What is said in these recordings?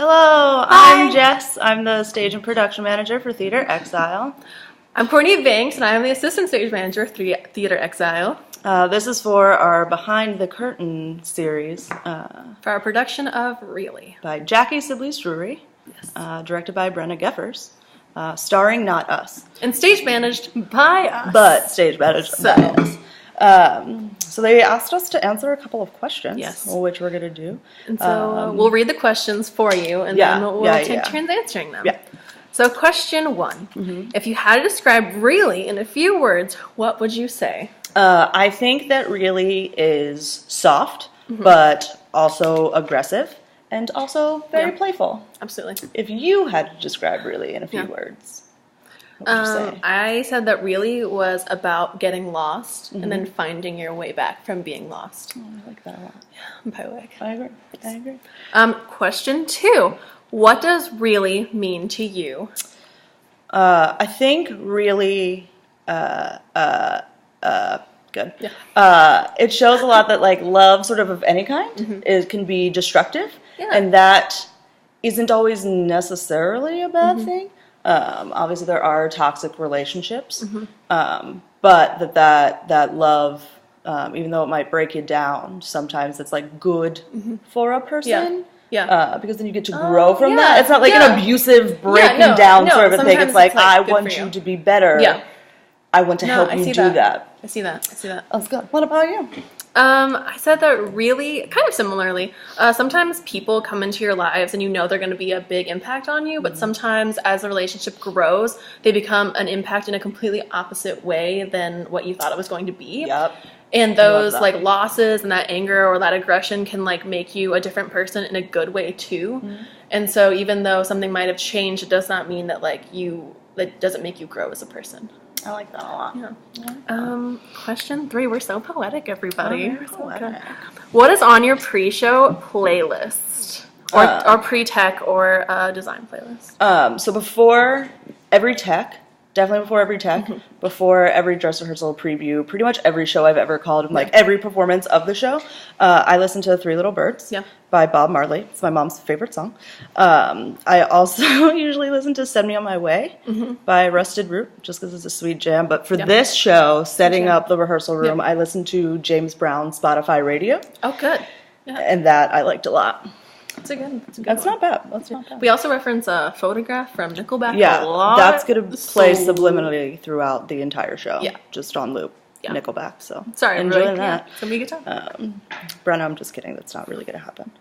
Hello, Hi. I'm Jess. I'm the stage and production manager for Theater Exile. I'm Courtney Banks, and I am the assistant stage manager for Theater Exile. This is for our Behind the Curtain series For our production of Really. by Jackie Sibblies Drury, Yes. directed by Brenna Geffers, starring not us, And stage managed by us. but stage managed by us. So they asked us to answer a couple of questions, Yes. which we're going to do. And so we'll read the questions for you, and then we'll take turns answering them. Yeah. So question 1. If you had to describe Really in a few words, what would you say? I think that Really is soft, but also aggressive, and also very playful. Absolutely. If you had to describe Really in a few words, what would you say? I said that Really was about getting lost and then finding your way back from being lost. Oh, I like that a lot. Yeah, poetic. I agree. I agree. Question 2. What does Really mean to you? I think Really, good. Yeah. It shows a lot that like love, sort of any kind, can be destructive, and that isn't always necessarily a bad thing. Obviously, there are toxic relationships, but that love, even though it might break you down, sometimes it's like good for a person. Yeah. Because then you get to grow from yeah, that. It's not like an abusive breaking down sort of a thing. It's like, I want you to be better. Yeah. I want to help you do that. I see that. That's good. What about you? I said that Really, kind of similarly, sometimes people come into your lives and you know they're going to be a big impact on you, but sometimes as the relationship grows, they become an impact in a completely opposite way than what you thought it was going to be. Yep. And those like losses and that anger or that aggression can like make you a different person in a good way too. And so even though something might have changed, it does not mean that that doesn't make you grow as a person. I like that a lot. Yeah. Question 3. We're so poetic, everybody. We're so poetic. What is on your pre-show playlist? Or pre-tech or design playlist? So before every tech, definitely before every tech, before every dress rehearsal preview, pretty much every show I've ever called, like every performance of the show, I listen to Three Little Birds by Bob Marley. It's my mom's favorite song. I also usually listen to Send Me On My Way by Rusted Root, just because it's a sweet jam. But for this show, setting up the rehearsal room, I listened to James Brown's Spotify Radio. Oh, good. Yeah. And that I liked a lot. That's not bad. That's not bad. We also reference a Photograph from Nickelback a lot. That's going to play subliminally throughout the entire show. Yeah. Just on loop. Yeah. Nickelback. So sorry, enjoying that. It's going to be a good time. Brenna, I'm just kidding. That's not really going to happen.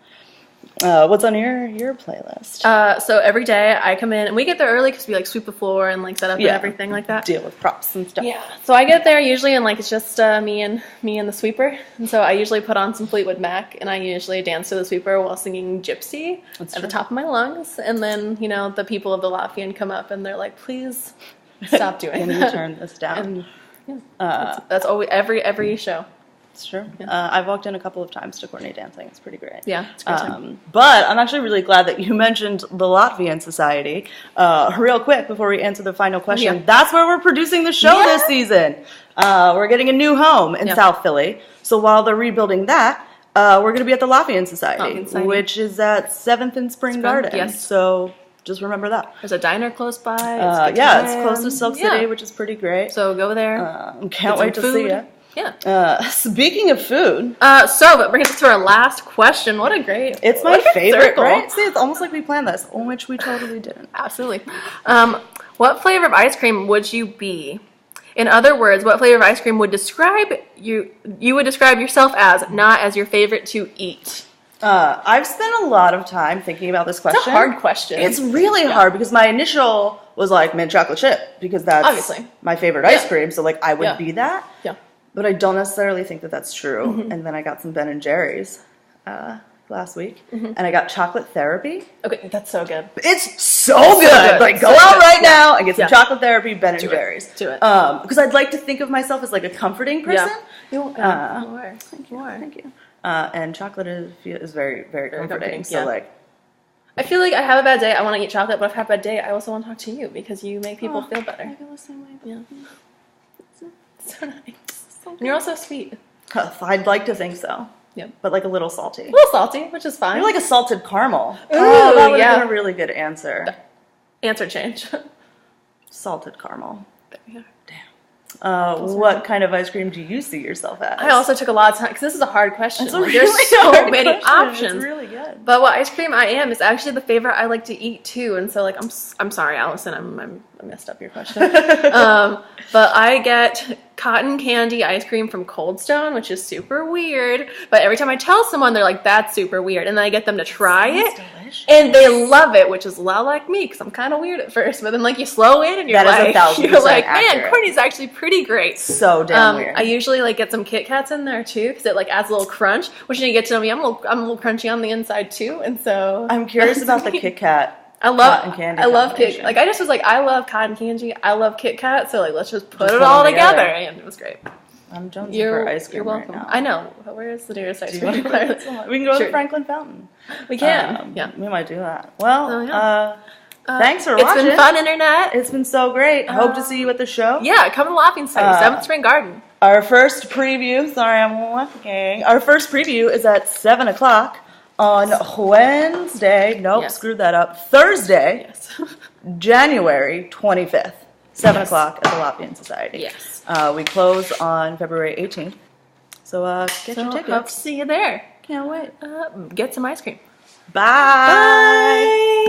What's on your playlist? So every day I come in and we get there early because we like sweep the floor and like set up and everything like that. Deal with props and stuff. Yeah. So I get there usually and like it's just me and the sweeper. And so I usually put on some Fleetwood Mac and I usually dance to the sweeper while singing Gypsy at the top of my lungs. And then, the people of the Latvian come up and they're like, please stop doing Can that. you turn this down? And, that's always every show. It's true. I've walked in a couple of times to Courtney dancing. It's pretty great. Yeah, it's a great time. But I'm actually really glad that you mentioned the Latvian Society. Real quick, before we answer the final question, that's where we're producing the show this season. We're getting a new home in South Philly. So while they're rebuilding that, we're going to be at the Latvian Society, which is at 7th and Spring Garden. Yes. So just remember that. There's a diner close by. It's close to Silk City, which is pretty great. So go there. Can't wait to see it. Yeah. Speaking of food, so that brings us to our last question. What a great! It's my favorite, circle. Right? See, it's almost like we planned this, which we totally didn't. Absolutely. What flavor of ice cream would you be? In other words, what flavor of ice cream would describe you would describe yourself as, not as your favorite to eat? I've spent a lot of time thinking about this question. It's a hard question. It's really hard because my initial was like mint chocolate chip because that's obviously my favorite ice cream. So like I would be that. Yeah. But I don't necessarily think that that's true. And then I got some Ben and Jerry's last week, and I got chocolate therapy. Okay, that's so good. It's so good. Like go out right now and get some chocolate therapy, Ben and Jerry's. Do it. Because I'd like to think of myself as like a comforting person. You are. Thank you. And chocolate is very, very comforting. So like, I feel like I have a bad day, I want to eat chocolate, but if I have a bad day, I also want to talk to you because you make people feel better. I feel the same way. Yeah. So nice. And you're also sweet. I'd like to think so. Yep. But like a little salty. A little salty, which is fine. Maybe like a salted caramel. Ooh, that would have been a really good answer. Answer change. Salted caramel. There we go. What kind of ice cream do you see yourself as? I also took a lot of time, because this is a hard question. It's a really there's so hard many question. options. It's really good. But what ice cream I am is actually the favorite I like to eat too. And so like I'm sorry, Allison, I messed up your question. But I get cotton candy ice cream from Cold Stone, which is super weird. But every time I tell someone, they're like, "That's super weird," and then I get them to try it, delicious. and they love it, which is a lot like me because I'm kind of weird at first. But then like you slow in and you're like, you're like, man, Courtney's actually pretty great. So damn weird. I usually like get some Kit Kats in there too because it like adds a little crunch. Which when you get to know me, I'm a little crunchy on the inside too, and so I'm curious about the Kit Kat. I love cotton candy. I love Kit. Like I just was like, I love cotton candy. I love Kit Kat. So like, let's just put it all together, and it was great. I'm jonesing for ice cream. You're welcome. Right now. I know. Where is the nearest ice cream? We can go to the Franklin Fountain. We can. Yeah, we might do that. Well, thanks for watching. It's been fun, internet. It's been so great. Hope to see you at the show. Yeah, come to Laughing Study, 7th Spring Garden. Our first preview. Sorry, I'm walking. Our first preview is at 7 o'clock. On Wednesday, screwed that up. Thursday, January 25th, 7 o'clock at the Lafayette Society. Yes. We close on February 18th. So get your tickets. Hope to see you there. Can't wait. Get some ice cream. Bye. Bye.